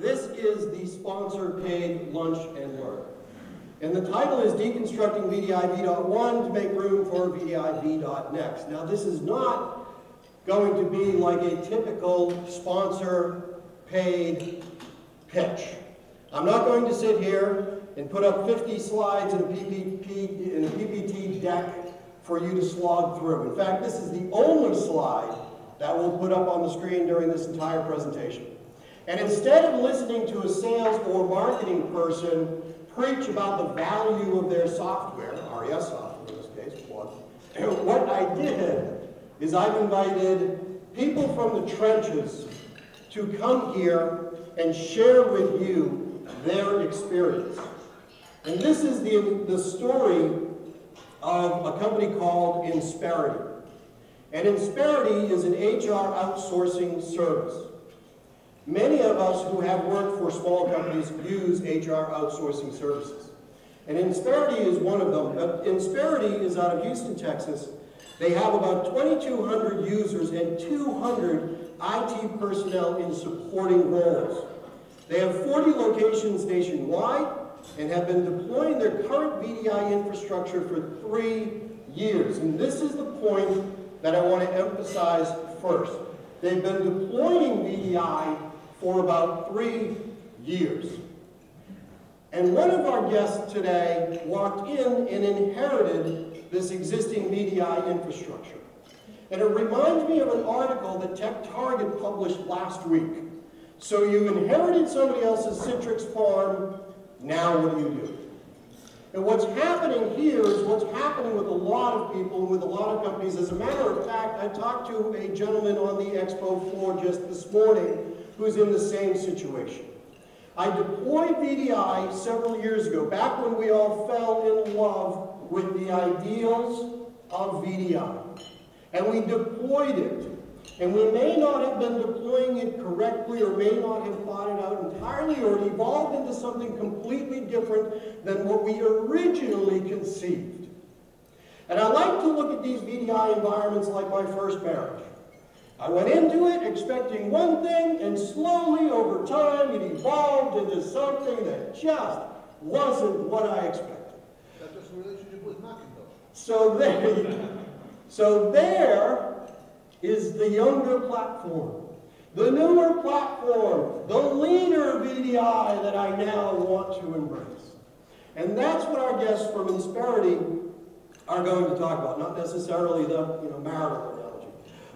This is the sponsor paid lunch and learn. And the title is Deconstructing VDI v.1 to make room for VDI v.next. Now this is not going to be like a typical sponsor paid pitch. I'm not going to sit here and put up 50 slides in a PPT deck for you to slog through. In fact, this is the only slide that we'll put up on the screen during this entire presentation. And instead of listening to a sales or marketing person preach about the value of their software, RES software in this case, what I did is I've invited people from the trenches to come here and share with you their experience. And this is the story of a company called Insperity. And Insperity is an HR outsourcing service. Many of us who have worked for small companies use HR outsourcing services. And Insperity is one of them. Insperity is out of Houston, Texas. They have about 2,200 users and 200 IT personnel in supporting roles. They have 40 locations nationwide and have been deploying their current VDI infrastructure for 3 years. And this is the point that I want to emphasize first. They've been deploying VDI for about 3 years. And one of our guests today walked in and inherited this existing VDI infrastructure. And it reminds me of an article that TechTarget published last week. So you inherited somebody else's Citrix farm, now what do? And what's happening here is what's happening with a lot of people, with a lot of companies. As a matter of fact, I talked to a gentleman on the expo floor just this morning who's in the same situation. I deployed VDI several years ago, back when we all fell in love with the ideals of VDI. And we deployed it. And we may not have been deploying it correctly or may not have thought it out entirely or it evolved into something completely different than what we originally conceived. And I like to look at these VDI environments like my first marriage. I went into it expecting one thing, and slowly over time it evolved into something that just wasn't what I expected. That's just a relationship with Macintosh. So there is the younger platform, the newer platform, the leaner VDI that I now want to embrace. And that's what our guests from Insperity are going to talk about, not necessarily the marital analogy.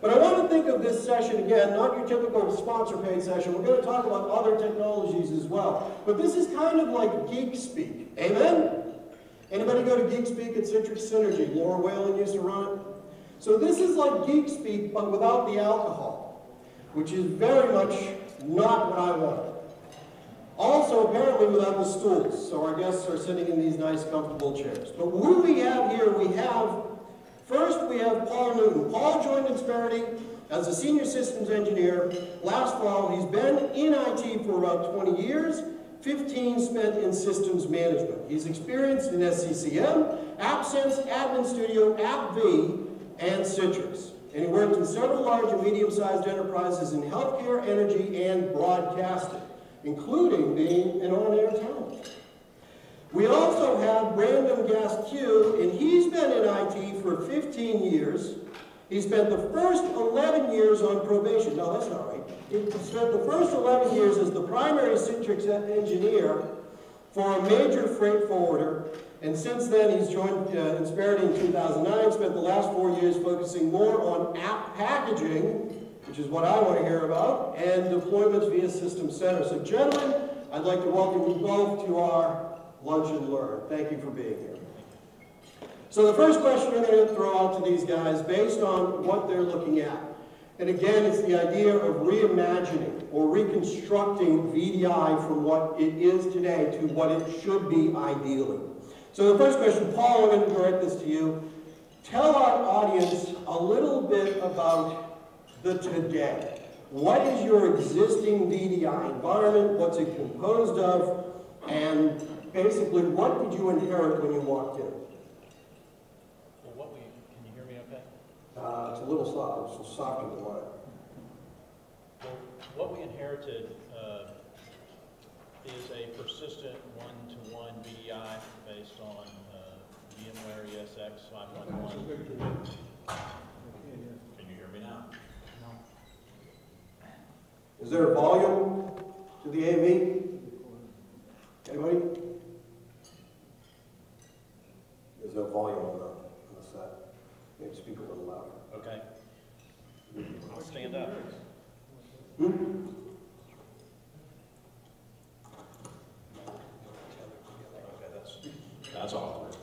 But I want to think of this session, again, not your typical sponsor-paid session. We're going to talk about other technologies as well. But this is kind of like geek speak. Amen? Anybody go to geek speak at Citrix Synergy? Laura Whalen used to run it. So this is like geek speak, but without the alcohol, which is very much not what I want. Also, apparently without the stools. So our guests are sitting in these nice, comfortable chairs. But who we have here, first we have Paul Newton. Paul joined Insperity as a senior systems engineer last fall. He's been in IT for about 20 years, 15 spent in systems management. He's experienced in SCCM, AppSense, Admin Studio, AppV, and Citrix. And he worked in several large and medium-sized enterprises in healthcare, energy, and broadcasting, including being an on-air talent. We also have Brandon Gasque, and he's been in IT for 15 years. He spent the first 11 years on probation. No, that's not right. He spent the first 11 years as the primary Citrix engineer for a major freight forwarder. And since then, he's joined Insperity in 2009, spent the last 4 years focusing more on app packaging, which is what I want to hear about, and deployments via System Center. So gentlemen, I'd like to welcome you both to our Lunch and Learn. Thank you for being here. So the first question I'm going to throw out to these guys, based on what they're looking at, and again, it's the idea of reimagining or reconstructing VDI from what it is today to what it should be ideally. So the first question, Paul, I'm going to direct this to you. Tell our audience a little bit about the today. What is your existing VDI environment? What's it composed of? And basically, what did you inherit when you walked in? Well, can you hear me okay? It's a little soft, it's softer than mine. Well, what we inherited persistent one-to-one VDI based on VMware ESX 5.1. Can you hear me now? Is there a volume to the AV? Anybody? There's no volume on the set. Maybe speak a little louder. Okay. I'll stand up. Hmm? Okay, that's awkward.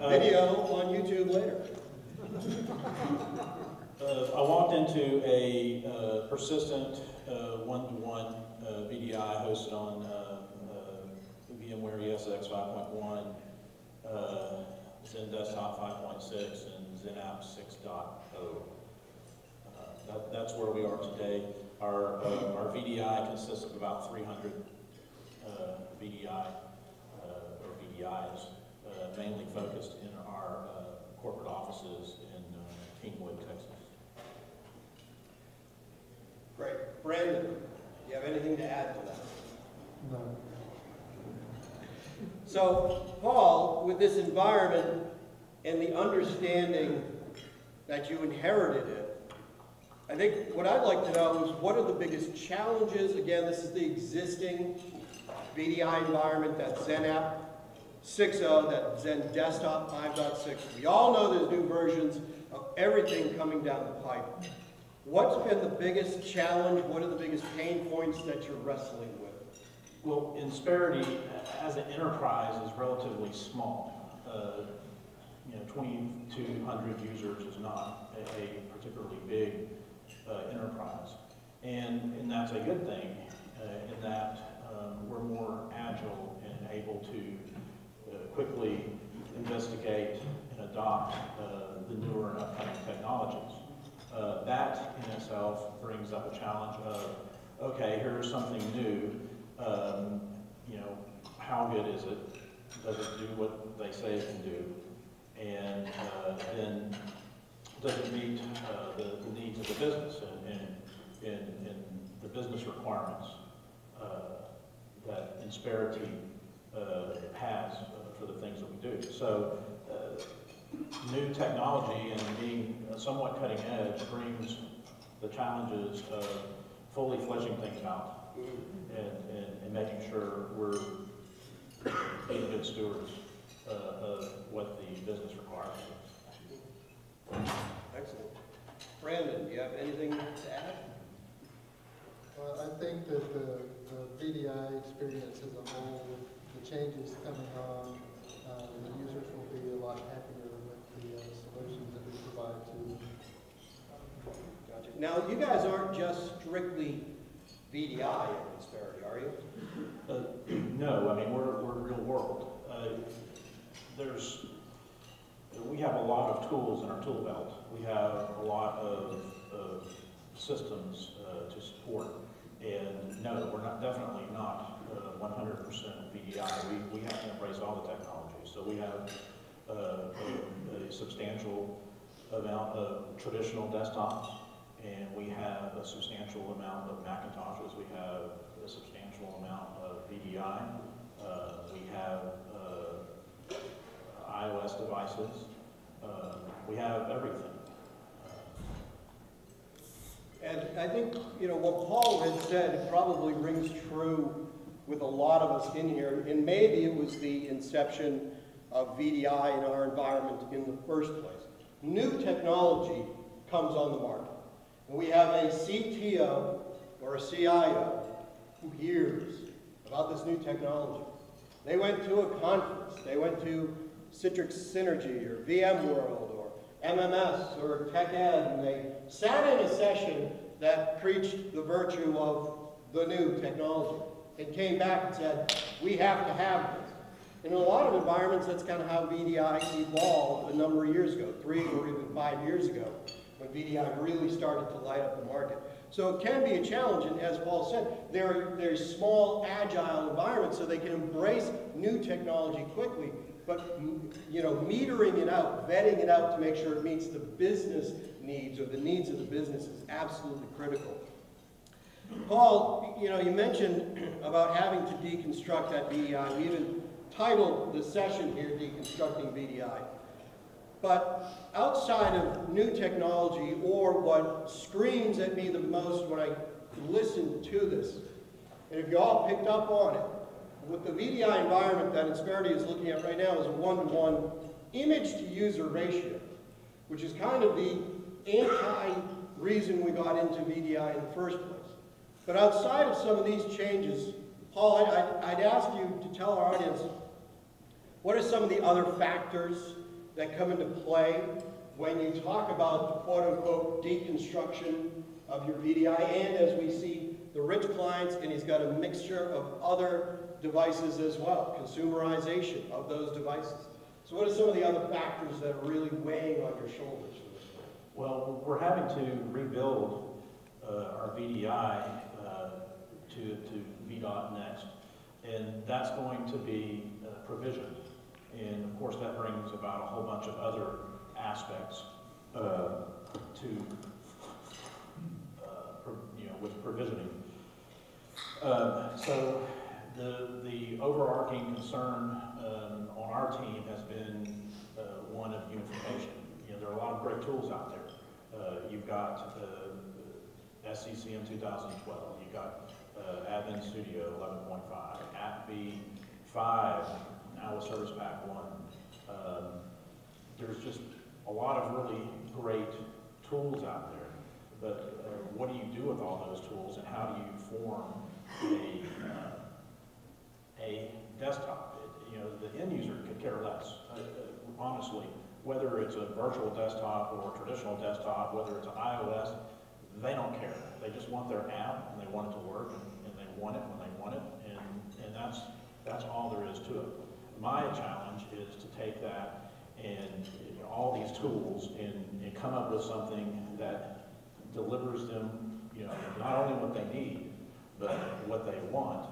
Video on YouTube later. I walked into a persistent one-to-one VDI hosted on VMware ESX 5.1, Zen Desktop 5.6, and ZenApp 6.0. That's where we are today. Our VDI consists of about 300 VDI or VDIs, mainly focused in our corporate offices in Kingwood, Texas. Great. Brandon, do you have anything to add to that? No. So, Paul, with this environment and the understanding that you inherited it, I think what I'd like to know is what are the biggest challenges? Again, this is the existing VDI environment, that ZenApp 6.0, that Zen Desktop 5.6. We all know there's new versions of everything coming down the pipe. What's been the biggest challenge? What are the biggest pain points that you're wrestling with? Well, Insperity as an enterprise is relatively small. 2,200 users is not a particularly big enterprise. And that's a good thing in that we're more agile and able to quickly investigate and adopt the newer and upcoming technologies. That in itself brings up a challenge of, okay, here's something new. How good is it? Does it do what they say it can do? And then does it meet the needs of the business and the business requirements that Insperity has for the things that we do? So new technology and being somewhat cutting edge brings the challenges of fully fleshing things out and making sure we're being good stewards of what the business requires. Excellent. Brandon, do you have anything to add? Well, I think that the VDI experience as a whole, the changes coming on, the users will be a lot happier with the solutions that we provide to them. Gotcha. Now, you guys aren't just strictly VDI at Insperity, are you? No, I mean, we're real world. We have a lot of tools in our tool belt. We have a lot of systems to support. And no, we're definitely not 100% VDI. We have to embrace all the technologies. So we have a substantial amount of traditional desktops, and we have a substantial amount of Macintoshes. We have a substantial amount of VDI. We have iOS devices. We have everything. And I think, what Paul had said probably rings true with a lot of us in here, and maybe it was the inception of VDI in our environment in the first place. New technology comes on the market, and we have a CTO or a CIO who hears about this new technology. They went to a conference, they went to Citrix Synergy or VMworld or MMS or TechEd, and they sat in a session that preached the virtue of the new technology and came back and said, we have to have this. In a lot of environments, that's kind of how VDI evolved a number of years ago, 3 or even 5 years ago, when VDI really started to light up the market. So it can be a challenge, and as Paul said, they're small, agile environments, so they can embrace new technology quickly, but metering it out, vetting it out to make sure it meets the business needs or the needs of the business is absolutely critical. Paul, you know, you mentioned about having to deconstruct that VDI. We even titled the session here, Deconstructing VDI. But outside of new technology, or what screams at me the most when I listen to this, and if you all picked up on it, with the VDI environment that Insperity is looking at right now is a 1-to-1 image-to-user ratio, which is kind of the anti-reason we got into VDI in the first place. But outside of some of these changes, Paul, I'd ask you to tell our audience, what are some of the other factors that come into play when you talk about the quote-unquote deconstruction of your VDI, and as we see the rich clients, and he's got a mixture of other devices as well, consumerization of those devices. So what are some of the other factors that are really weighing on your shoulders? Well, we're having to rebuild our VDI to v.next, and that's going to be provisioned. And of course that brings about a whole bunch of other aspects with provisioning. So the overarching concern on our team has been one of unification. You know, there are a lot of great tools out there. You've got SCCM 2012. You've got Admin Studio 11.5, App v.5, now with Service Pack 1. There's just a lot of really great tools out there. But what do you do with all those tools, and how do you form a desktop? You know, the end user could care less, honestly. Whether it's a virtual desktop or a traditional desktop, whether it's an iOS, they don't care. They just want their app, and they want it to work, and they want it when they want it, and that's all there is to it. My challenge is to take that and all these tools and come up with something that delivers them, not only what they need, but what they want,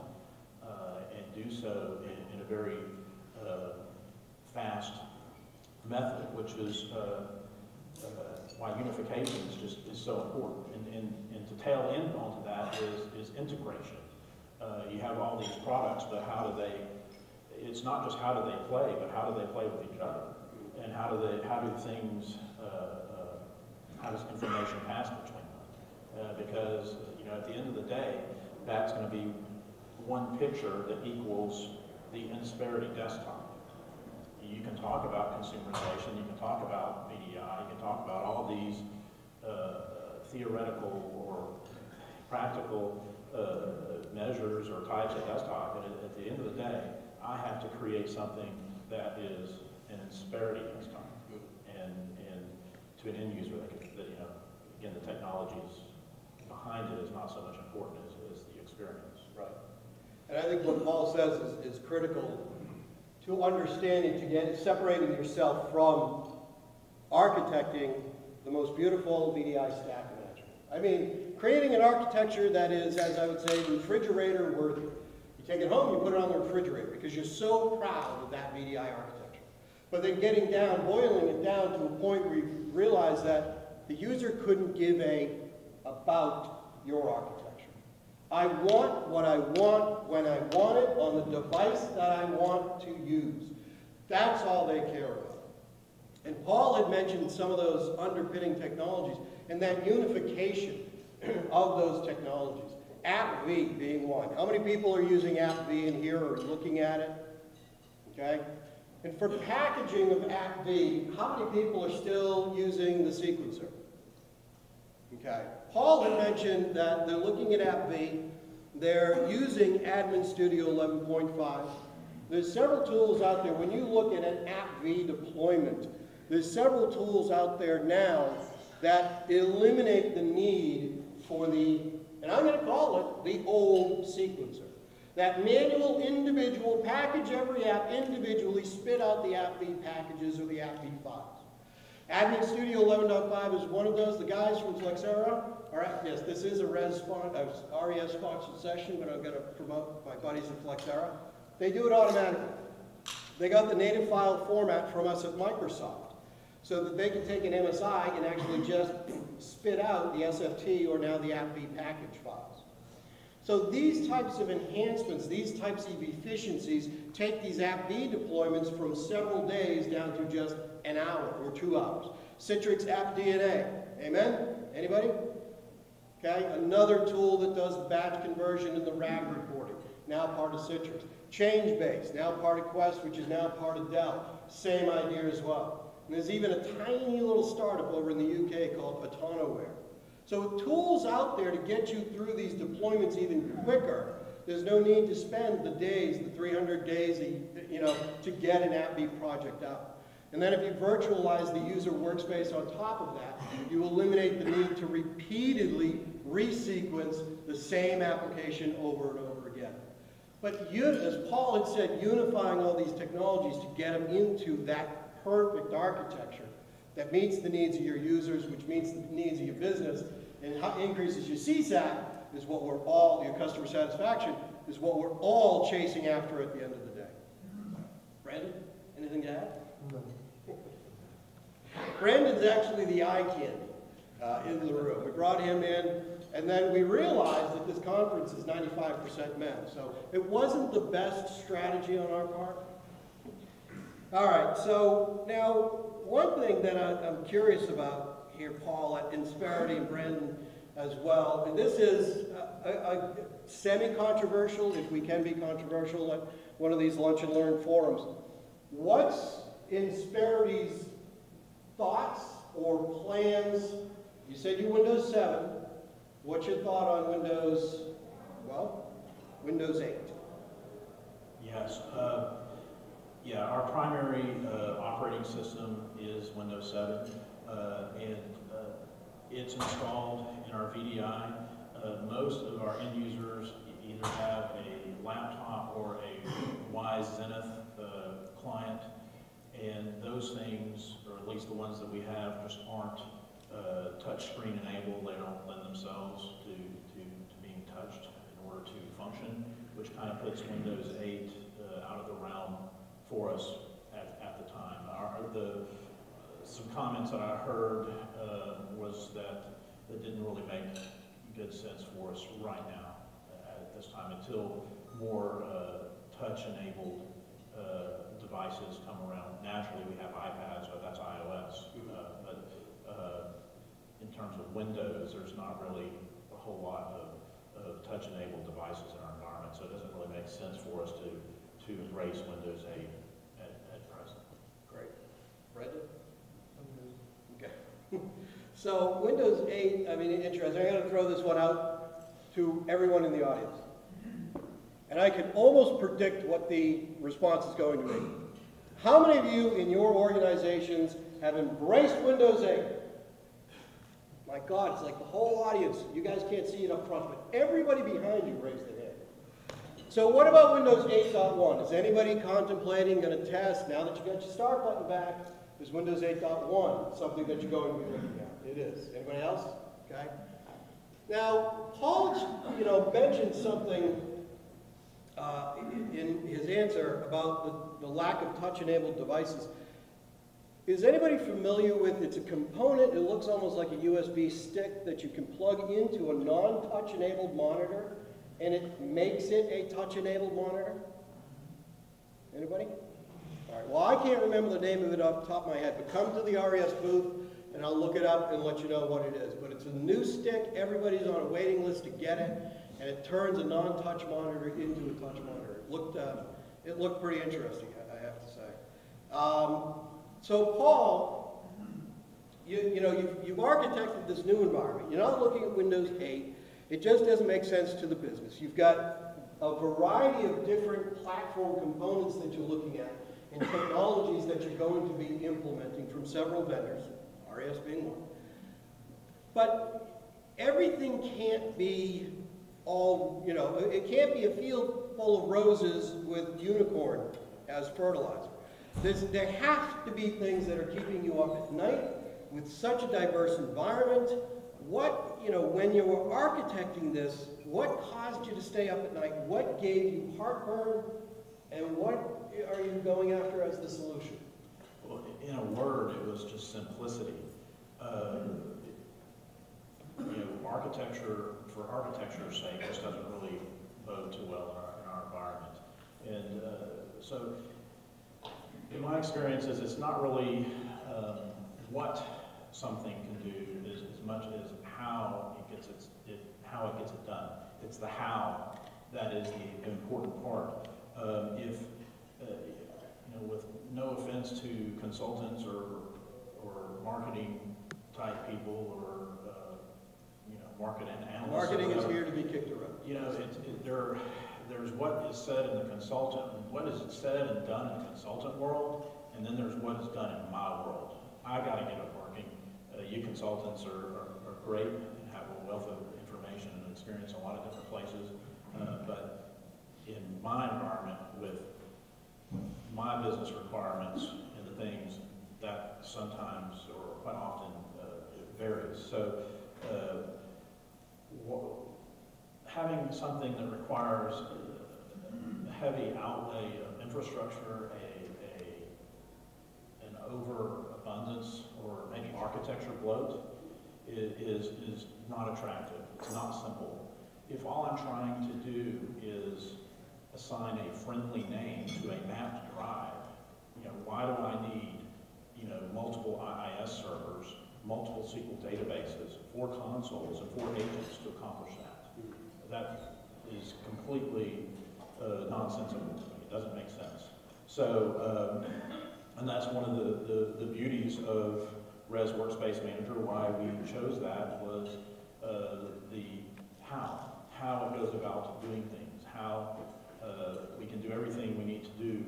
and do so in a very fast method, which is why unification is so important. And to tail end onto that is integration. You have all these products, but how do they? It's not just how do they play, but how do they play with each other, and how does information pass between them? Because at the end of the day, that's going to be one picture that equals the Insperity desktop. You can talk about consumerization, you can talk about VDI, you can talk about all these theoretical or practical measures or types of desktop, but at the end of the day, I have to create something that is an Insperity desktop, and to an end user that again, the technology behind it is not so much important as the experience. Right. And I think what Paul says is critical to understanding, separating yourself from architecting the most beautiful VDI stack imaginable. I mean, creating an architecture that is, as I would say, refrigerator worthy. You take it home, you put it on the refrigerator because you're so proud of that VDI architecture. But then boiling it down to a point where you realize that the user couldn't give about your architecture. I want what I want when I want it on the device that I want to use. That's all they care about. And Paul had mentioned some of those underpinning technologies and that unification of those technologies. App V being one. How many people are using App V in here or looking at it? Okay? And for packaging of App V, how many people are still using the sequencer? Okay. Paul had mentioned that they're looking at App V. They're using Admin Studio 11.5. There's several tools out there. When you look at an App V deployment, there's several tools out there now that eliminate the need for and I'm going to call it the old sequencer. That manual, individual, package every app individually, spit out the App V packages or the App V files. Admin Studio 11.5 is one of those. The guys from Flexera, yes, this is a RES sponsored session, but I've got to promote my buddies at Flexera. They do it automatically. They got the native file format from us at Microsoft, so that they can take an MSI and actually just spit out the SFT or now the App V package files. So these types of enhancements, these types of efficiencies, take these app V deployments from several days down to just an hour or 2 hours. Citrix App DNA, amen? Anybody? Okay, another tool that does batch conversion in the RAG reporting, now part of Citrix. ChangeBase, now part of Quest, which is now part of Dell. Same idea as well. And there's even a tiny little startup over in the UK called Autonoware. So with tools out there to get you through these deployments even quicker, there's no need to spend the days, the 300 days, to get an App V project out. And then if you virtualize the user workspace on top of that, you eliminate the need to repeatedly resequence the same application over and over again. But as Paul had said, unifying all these technologies to get them into that perfect architecture that meets the needs of your users, which meets the needs of your business, and increases your CSAT, is what we're all, your customer satisfaction, is what we're all chasing after at the end of the day. Brandon, anything to add? No. Brandon's actually the eye candy in the room. We brought him in, and then we realized that this conference is 95% men. So it wasn't the best strategy on our part. All right, so now one thing that I'm curious about here, Paul, at Insperity and Brandon as well, and this is a semi-controversial, if we can be controversial, at one of these lunch and learn forums. What's Insperity's thoughts or plans? You said you Windows 7. What's your thought on Windows, well, Windows 8? Yes. Yeah, our primary operating system is Windows 7, and it's installed in our VDI. Most of our end users either have a laptop or a Wise Zenith client, and those things, or at least the ones that we have, just aren't touchscreen enabled. They don't lend themselves to being touched in order to function, which kind of puts Windows 8 out of the realm for us at the time. Some comments that I heard was that it didn't really make good sense for us right now at this time until more touch-enabled devices come around. Naturally, we have iPads, but that's iOS. But in terms of Windows, there's not really a whole lot of touch-enabled devices in our environment, so it doesn't really make sense for us to embrace Windows 8 at present. Great. Brendan? Okay. So Windows 8, I mean, interesting. I'm going to throw this one out to everyone in the audience. And I can almost predict what the response is going to be. How many of you in your organizations have embraced Windows 8? My God, it's like the whole audience. You guys can't see it up front, but everybody behind you raised their hand. So what about Windows 8.1? Is anybody contemplating, going to test, now that you got your start button back, is Windows 8.1 something that you're going to be looking at? It is. Anybody else? Okay. Now, Paul, mentioned something in his answer about the lack of touch-enabled devices. Is anybody familiar with, it's a component, it looks almost like a USB stick that you can plug into a non-touch enabled monitor, and it makes it a touch-enabled monitor? Anybody? All right, well, I can't remember the name of it off the top of my head, but come to the RES booth, and I'll look it up and let you know what it is. But it's a new stick, everybody's on a waiting list to get it, and it turns a non-touch monitor into a touch monitor. It looked pretty interesting, I have to say. So Paul, you've architected this new environment. You're not looking at Windows 8. It just doesn't make sense to the business. You've got a variety of different platform components that you're looking at and technologies that you're going to be implementing from several vendors, RES being one. But everything can't be all, it can't be a field full of roses with unicorn as fertilizer. There have to be things that are keeping you up at night with such a diverse environment. When you were architecting this, what caused you to stay up at night? What gave you heartburn? And what are you going after as the solution? Well, in a word, it was just simplicity. Architecture for architecture's sake, this doesn't really bode too well in our environment. And so, in my experience, it's not really what something can do as much as how it gets it done. It's the how that is the important part. With no offense to consultants or marketing type people or marketing analysts. Marketing is here to be kicked around. There's what is said in the consultant, what is said and done in the consultant world, and then there's what is done in my world. I got to get it working. You consultants are great and have a wealth of information and experience in a lot of different places, but in my environment with my business requirements and the things that sometimes or quite often it varies. So having something that requires a heavy outlay of infrastructure, an overabundance, or maybe architecture bloat is not attractive. It's not simple. If all I'm trying to do is assign a friendly name to a mapped drive, why do I need, multiple IIS servers, multiple SQL databases, 4 consoles, and 4 agents to accomplish that? That is completely nonsensical to me. It doesn't make sense. So, and that's one of the beauties of Res Workspace Manager. Why we chose that was the how it goes about doing things, how we can do everything we need to do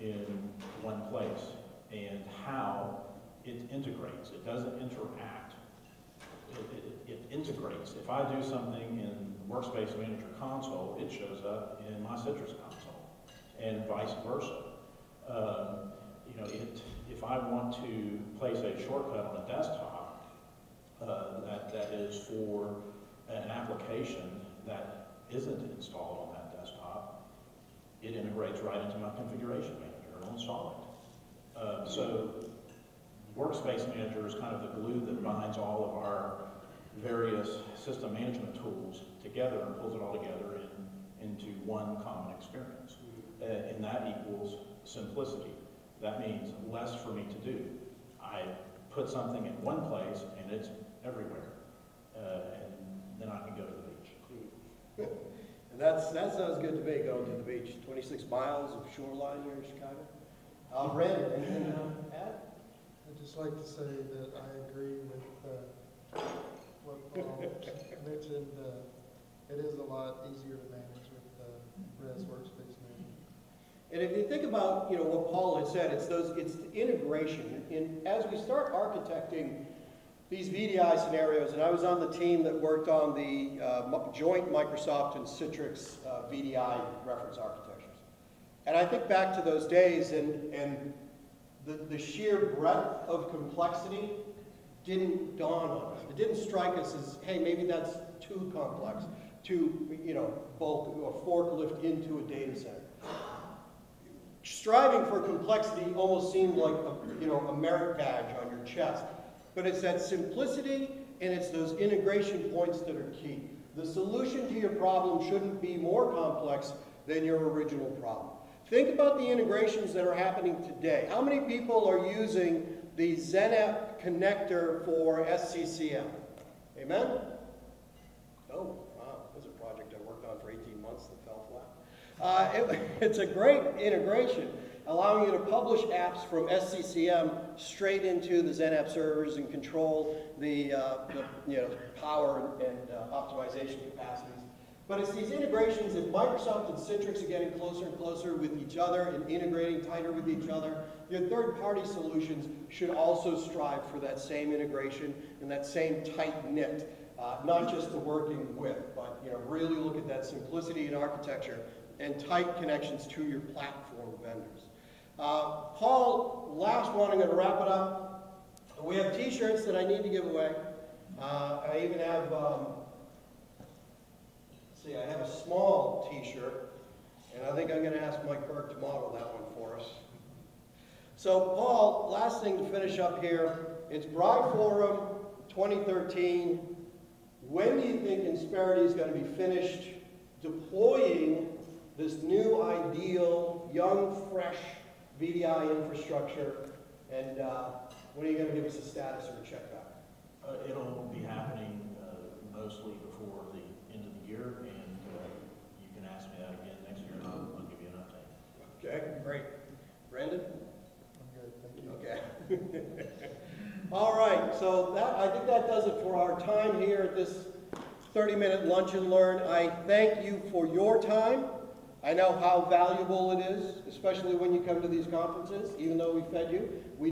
in one place, and how it integrates. It doesn't interact. It integrates. If I do something in Workspace Manager console, it shows up in my Citrix console, and vice versa. If I want to place a shortcut on a desktop that is for an application that isn't installed on that desktop, it integrates right into my configuration manager. It'll install it. So Workspace Manager is kind of the glue that binds all of our various system management tools together and pulls it all together into one common experience. And that equals simplicity. That means less for me to do. I put something in one place and it's everywhere. And then I can go to the beach. And that sounds good to me, going to the beach. 26 miles of shoreline here in Chicago. Brandon, anything to add? I'd just like to say that I agree with what Paul mentioned. It is a lot easier to manage with Res Workspace Manager. And if you think about what Paul had said, it's the integration. As we start architecting these VDI scenarios, and I was on the team that worked on the joint Microsoft and Citrix VDI reference architectures. And I think back to those days, and the sheer breadth of complexity didn't dawn on us. It didn't strike us as, hey, maybe that's too complex to bulk or forklift into a data center. Striving for complexity almost seemed like a merit badge on your chest. But it's that simplicity and it's those integration points that are key. The solution to your problem shouldn't be more complex than your original problem. Think about the integrations that are happening today. How many people are using the XenApp connector for SCCM? Amen? Oh, wow, that's a project I worked on for 18 months that fell flat. It's a great integration, allowing you to publish apps from SCCM straight into the XenApp servers and control the power and optimization capacities. But it's these integrations. If Microsoft and Citrix are getting closer and closer with each other and integrating tighter with each other, your third-party solutions should also strive for that same integration and that same tight-knit, not just the working with, but really look at that simplicity in architecture and tight connections to your platform vendors. Paul, last one, I'm going to wrap it up. We have t-shirts that I need to give away. I even have, I have a small t-shirt, and I think I'm going to ask Mike Kirk to model that one for us. So Paul, last thing to finish up here, it's BriForum 2013. when do you think Insperity is going to be finished deploying this new ideal, young, fresh VDI infrastructure? And when are you going to give us a status or a check back? It'll be happening mostly before the end of the year, and you can ask me that again next year, and I'll give you an update. Okay, great. Brandon? I'm good, thank you. Okay. All right, so I think that does it for our time here at this 30-minute lunch and learn. I thank you for your time. I know how valuable it is, especially when you come to these conferences, even though we fed you.